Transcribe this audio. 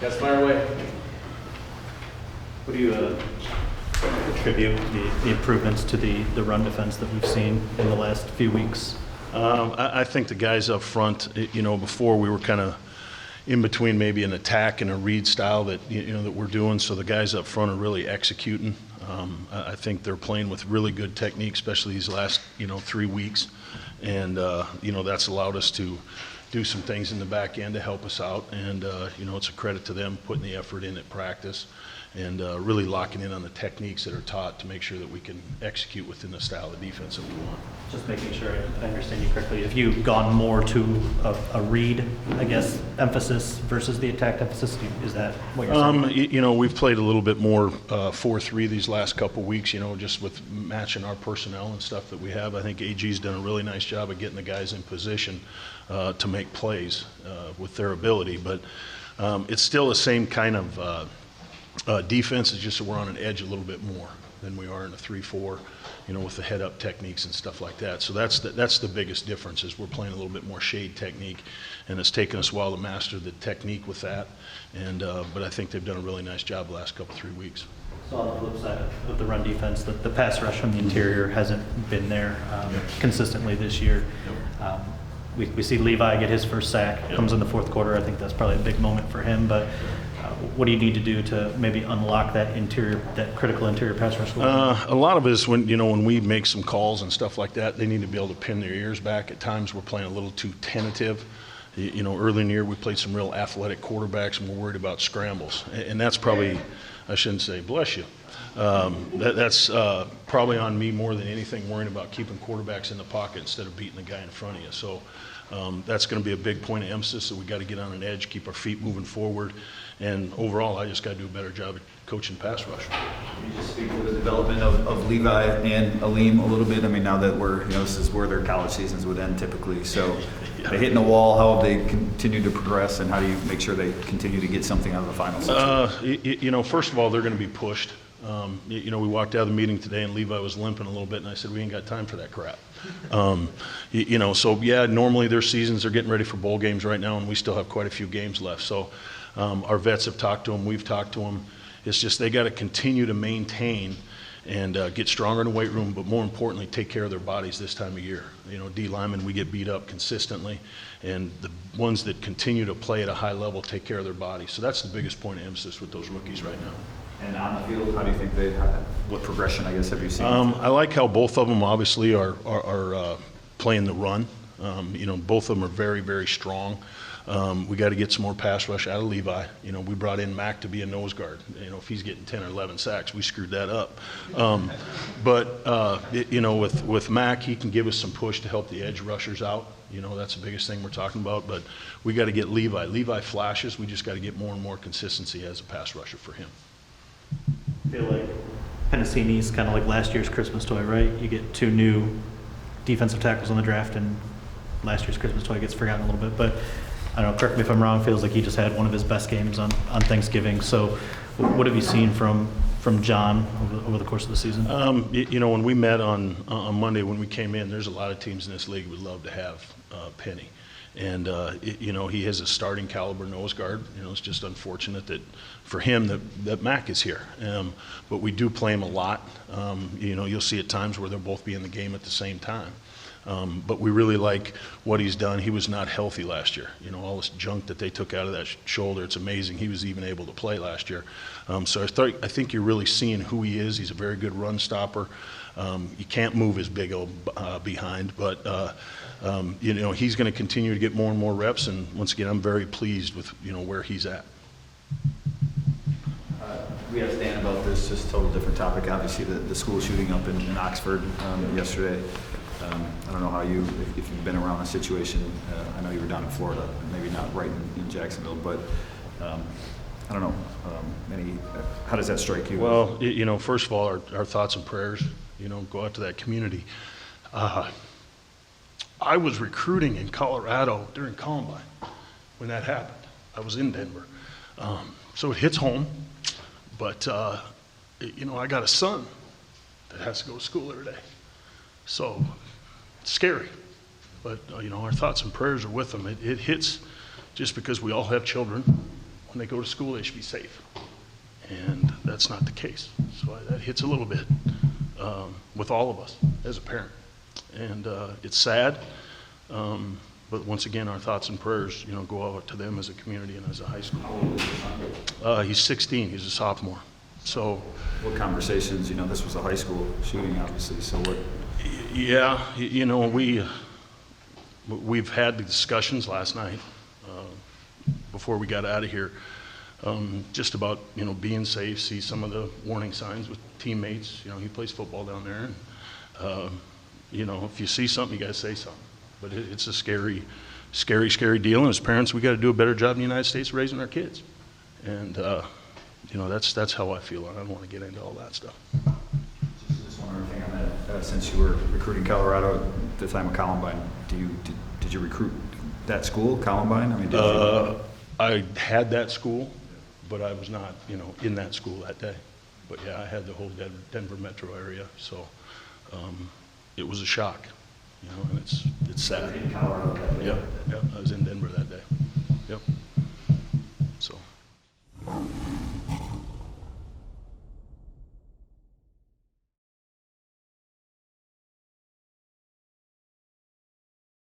Guys, fire away. What do you attribute the improvements to the run defense that we've seen in the last few weeks? I think the guys up front, before we were kind of in between maybe an attack and a read style that that we're doing. So the guys up front are really executing. I think they're playing with really good technique, especially these last 3 weeks, and that's allowed us to do some things in the back end to help us out. And it's a credit to them putting the effort in at practice and really locking in on the techniques that are taught to make sure that we can execute within the style of defense that we want. Just making sure I understand you correctly. Have you gone more to a read, I guess, emphasis versus the attack emphasis? Is that what you're saying? We've played a little bit more 4-3 these last couple weeks, just with matching our personnel and stuff that we have. I think AG's done a really nice job of getting the guys in position to make plays with their ability. But it's still the same kind of defense. It's just that we're on an edge a little bit more than we are in a 3-4, with the head-up techniques and stuff like that. So that's the biggest difference, is we're playing a little bit more shade technique, and it's taken us a while to master the technique with that. And but I think they've done a really nice job the last 3 weeks. So on the flip side of the run defense, the pass rush from the interior hasn't been there consistently this year. We see Levi get his first sack, comes in the fourth quarter. I think that's probably a big moment for him. But what do you need to do to maybe unlock that critical interior pass rush? A lot of it is when we make some calls and stuff like that, they need to be able to pin their ears back. At times we're playing a little too tentative. Early in the year we played some real athletic quarterbacks, and we're worried about scrambles. And that's probably, I shouldn't say bless you. That's probably on me more than anything, worrying about keeping quarterbacks in the pocket instead of beating the guy in front of you. So that's going to be a big point of emphasis, that we got to get on an edge, keep our feet moving forward. And overall, I just got to do a better job at coaching pass rush. Can you just speak to the development of Levi and Aleem a little bit? I mean, now that we're, this is where their college seasons would end typically. So they're hitting the wall. How have they continued to progress, and how do you make sure they continue to get something out of the finals? First of all, they're going to be pushed. We walked out of the meeting today and Levi was limping a little bit, and I said, we ain't got time for that crap. Normally their seasons are getting ready for bowl games right now, and we still have quite a few games left. So our vets have talked to them, we've talked to them. It's just they got to continue to maintain and get stronger in the weight room, but more importantly, take care of their bodies this time of year. D linemen, we get beat up consistently, and the ones that continue to play at a high level take care of their bodies. So that's the biggest point of emphasis with those rookies right now. And on the field, how do you think what progression, I guess, have you seen? I like how both of them obviously are playing the run. Both of them are very, very strong. We got to get some more pass rush out of Levi. We brought in Mac to be a nose guard. If he's getting 10 or 11 sacks, we screwed that up. With Mac, he can give us some push to help the edge rushers out. That's the biggest thing we're talking about. But we got to get Levi. Levi flashes. We just got to get more and more consistency as a pass rusher for him. I feel like Pennicini's kind of like last year's Christmas toy, right? You get 2 new defensive tackles in the draft, and last year's Christmas toy gets forgotten a little bit. But I don't know, correct me if I'm wrong, feels like he just had one of his best games on Thanksgiving. So what have you seen from John over the course of the season? When we met on Monday, when we came in, there's a lot of teams in this league would love to have Penny. And, he has a starting caliber nose guard. It's just unfortunate that for him that Mac is here. But we do play him a lot. You'll see at times where they'll both be in the game at the same time. But we really like what he's done. He was not healthy last year. All this junk that they took out of that shoulder, it's amazing. He was even able to play last year. So I think you're really seeing who he is. He's a very good run stopper. You can't move his big old behind, but he's going to continue to get more and more reps. And once again, I'm very pleased with where he's at. We asked Dan about this, just a total different topic. Obviously, the school shooting up in Oxford yesterday. I don't know how if you've been around a situation. I know you were down in Florida, maybe not right in Jacksonville, but I don't know. How does that strike you? Well, first of all, our thoughts and prayers, go out to that community. I was recruiting in Colorado during Columbine when that happened. I was in Denver. So it hits home, but I got a son that has to go to school every day. So it's scary, but our thoughts and prayers are with them. It hits just because we all have children. When when they go to school, they should be safe. And that's not the case. So that hits a little bit with all of us as a parent. And it's sad, but once again, our thoughts and prayers, go out to them as a community and as a high school. How old is your son? He's 16, he's a sophomore. So, What conversations, this was a high school shooting, obviously, so what? yeah, we've had the discussions last night before we got out of here, just about, being safe, see some of the warning signs with teammates. He plays football down there. And, if you see something, you got to say something. But it's a scary, scary, scary deal. And as parents, we got to do a better job in the United States raising our kids. And, that's how I feel. I don't want to get into all that stuff. Just one other thing on that. Since you were recruiting Colorado at the time of Columbine, did you recruit that school, Columbine? I mean, did you? I had that school, but I was not, in that school that day. But yeah, I had the whole Denver metro area, so it was a shock, and it's sad. In Colorado that day? Yep, I was in Denver that day. Yep.